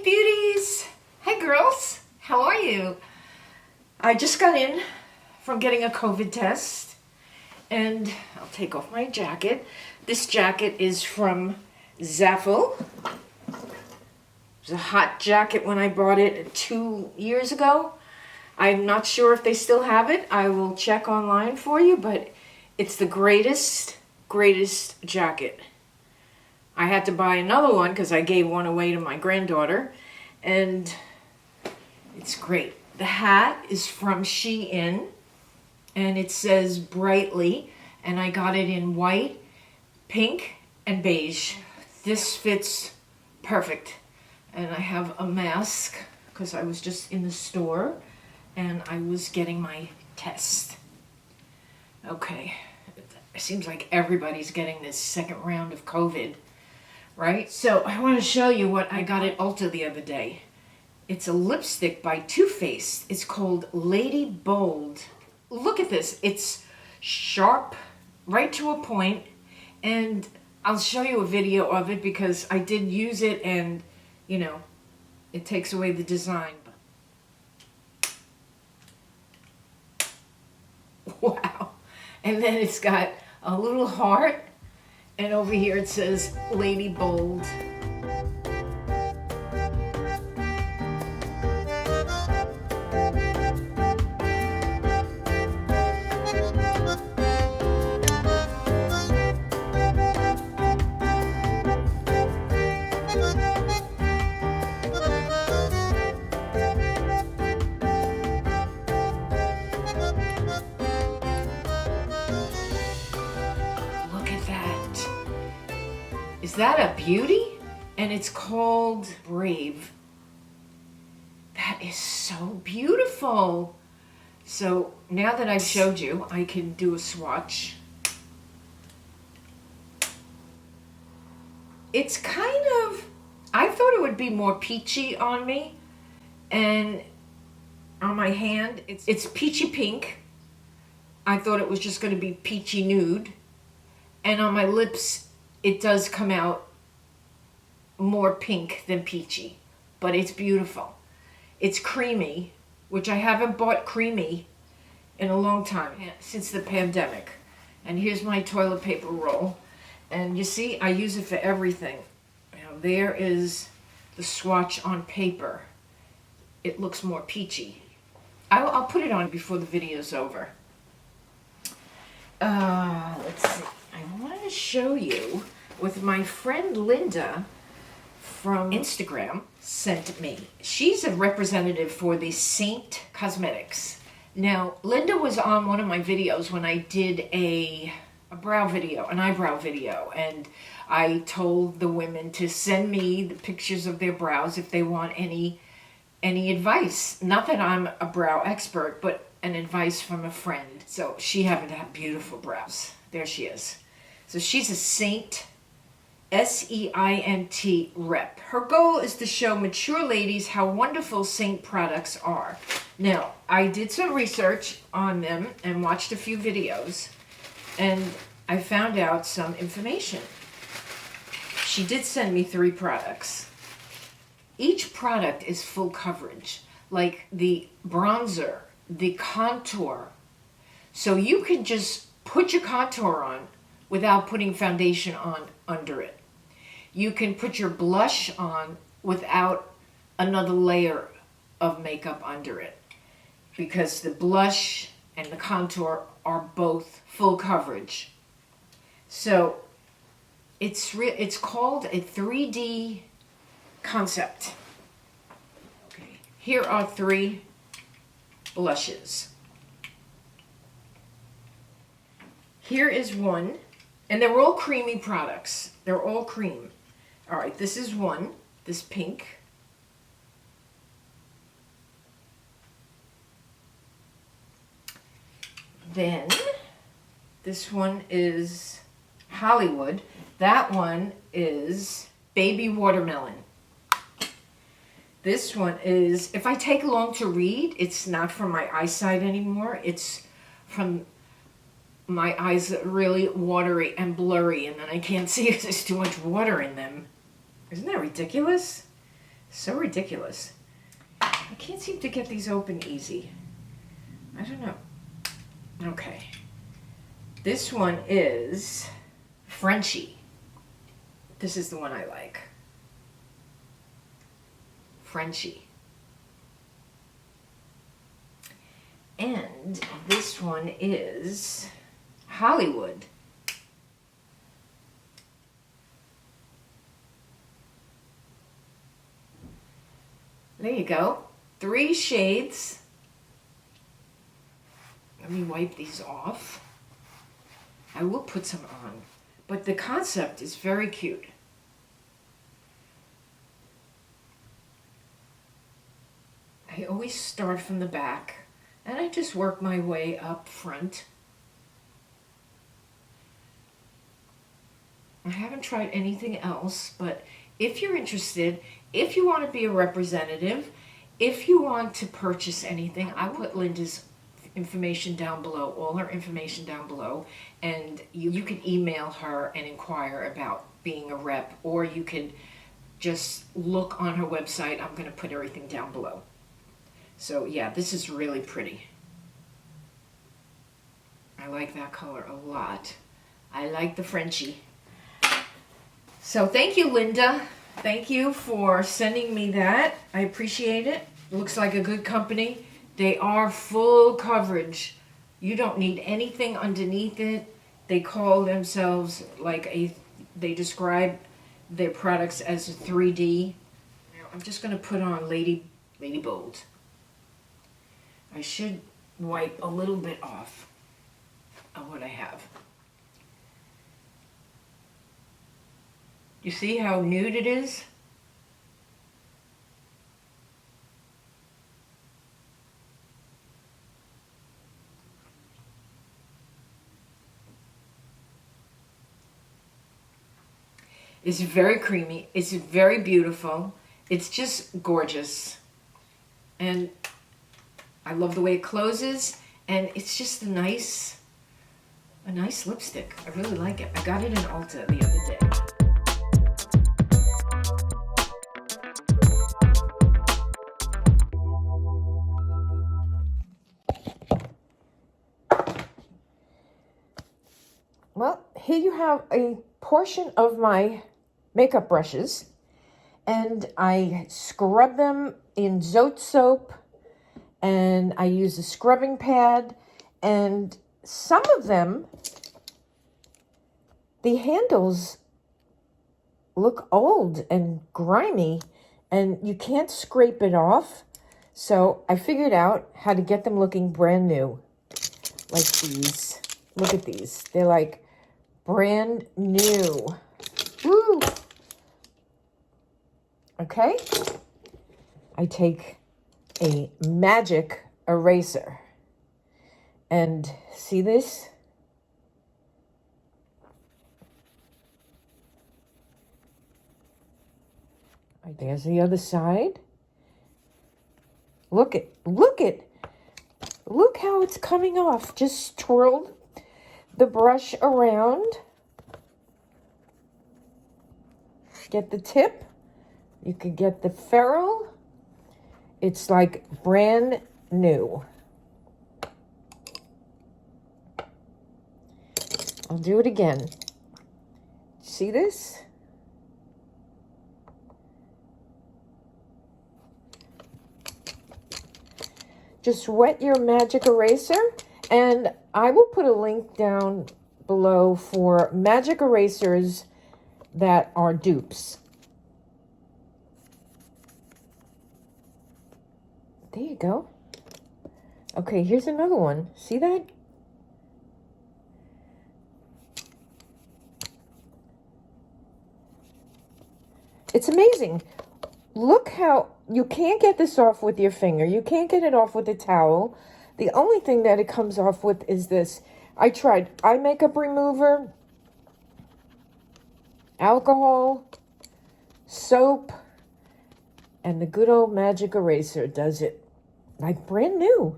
beauties! Hey girls, how are you? I just got in from getting a COVID test and I'll take off my jacket. This jacket is from Zaful. It was a hot jacket when I bought it 2 years ago. I'm not sure if they still have it. I will check online for you, but it's the greatest jacket. I had to buy another one because I gave one away to my granddaughter, and it's great. The hat is from SHEIN, and it says brightly, and I got it in white, pink, and beige. This fits perfect. And I have a mask because I was just in the store and I was getting my test. Okay, it seems like everybody's getting this second round of COVID, right? So I want to show you what I got at Ulta the other day. It's a lipstick by TooFace. It's called Lady Bold. Look at this. It's sharp, right to a point, and I'll show you a video of it because I did use it and, you know, it takes away the design. Wow. And then it's got a little heart, and over here it says Lady Bold. Is that a beauty? And it's called Brave. That is so beautiful. So now that I've showed you, I can do a swatch. It's kind of, I thought it would be more peachy on me, and on my hand, it's peachy pink. I thought it was just going to be peachy nude, and on my lips, it does come out more pink than peachy, but it's beautiful. It's creamy, which I haven't bought creamy in a long time, since the pandemic. And here's my toilet paper roll. And you see, I use it for everything. Now, there is the swatch on paper. It looks more peachy. I'll put it on before the video's over. Let's see. I want to show you with my friend Linda from Instagram sent me. She's a representative for the Seint Cosmetics. Now, Linda was on one of my videos when I did a brow video, an eyebrow video, and I told the women to send me the pictures of their brows if they want any advice. Not that I'm a brow expert, but an advice from a friend. So she happened to have beautiful brows. There she is. So she's a Seint, S-E-I-N-T rep. Her goal is to show mature ladies how wonderful Seint products are. Now, I did some research on them and watched a few videos, and I found out some information. She did send me 3 products. Each product is full coverage, like the bronzer, the contour. So you can just put your contour on without putting foundation on under it. You can put your blush on without another layer of makeup under it, because the blush and the contour are both full coverage. So it's called a 3D concept. Okay. Here are 3 blushes. Here is one. And they're all creamy products. They're all cream. All right, this is one, this pink. Then this one is Hollywood. That one is Baby Watermelon. This one is, if I take long to read, it's not from my eyesight anymore. It's from my eyes are really watery and blurry, and then I can't see because there's too much water in them. Isn't that ridiculous? So ridiculous. I can't seem to get these open easy. I don't know. Okay. This one is Frenchie. This is the one I like. Frenchie. And this one is Hollywood. There you go. 3 shades. Let me wipe these off. I will put some on, but the concept is very cute. I always start from the back and I just work my way up front. I haven't tried anything else, but if you're interested, if you want to be a representative, if you want to purchase anything, I put Linda's information down below, all her information down below, and you can email her and inquire about being a rep, or you can just look on her website. I'm going to put everything down below. So yeah, this is really pretty. I like that color a lot. I like the Frenchie. So thank you, Linda. Thank you for sending me that. I appreciate it. Looks like a good company. They are full coverage. You don't need anything underneath it. They call themselves they describe their products as a 3D. Now I'm just going to put on Lady Bold. I should wipe a little bit off of what I have. You see how nude it is? It's very creamy. It's very beautiful. It's just gorgeous. And I love the way it closes. And it's just a nice lipstick. I really like it. I got it in Ulta the other day. Well, here you have a portion of my makeup brushes, and I scrub them in Zote soap, and I use a scrubbing pad, and some of them, the handles look old and grimy, and you can't scrape it off, so I figured out how to get them looking brand new, like these. Look at these. They're like brand new. Woo! Okay. I take a magic eraser. And see this? There's the other side. Look how it's coming off. Just twirled the brush around. Get the tip. You can get the ferrule. It's like brand new. I'll do it again. See this? Just wet your magic eraser, and I will put a link down below for magic erasers that are dupes. There you go. Okay, here's another one. See that? It's amazing. Look how you can't get this off with your finger. You can't get it off with a towel. The only thing that it comes off with is this. I tried eye makeup remover, alcohol, soap, and the good old magic eraser does it like brand new.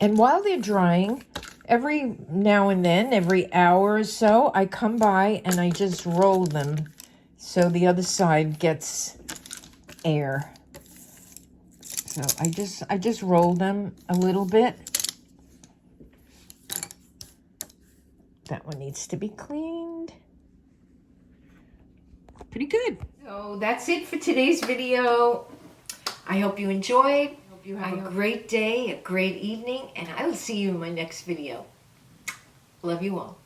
And while they're drying, every now and then, every hour or so, I come by and I just roll them so the other side gets air. So I just roll them a little bit. That one needs to be cleaned. Pretty good. So that's it for today's video. I hope you enjoyed. I hope you have a great day, a great evening, and I will see you in my next video. Love you all.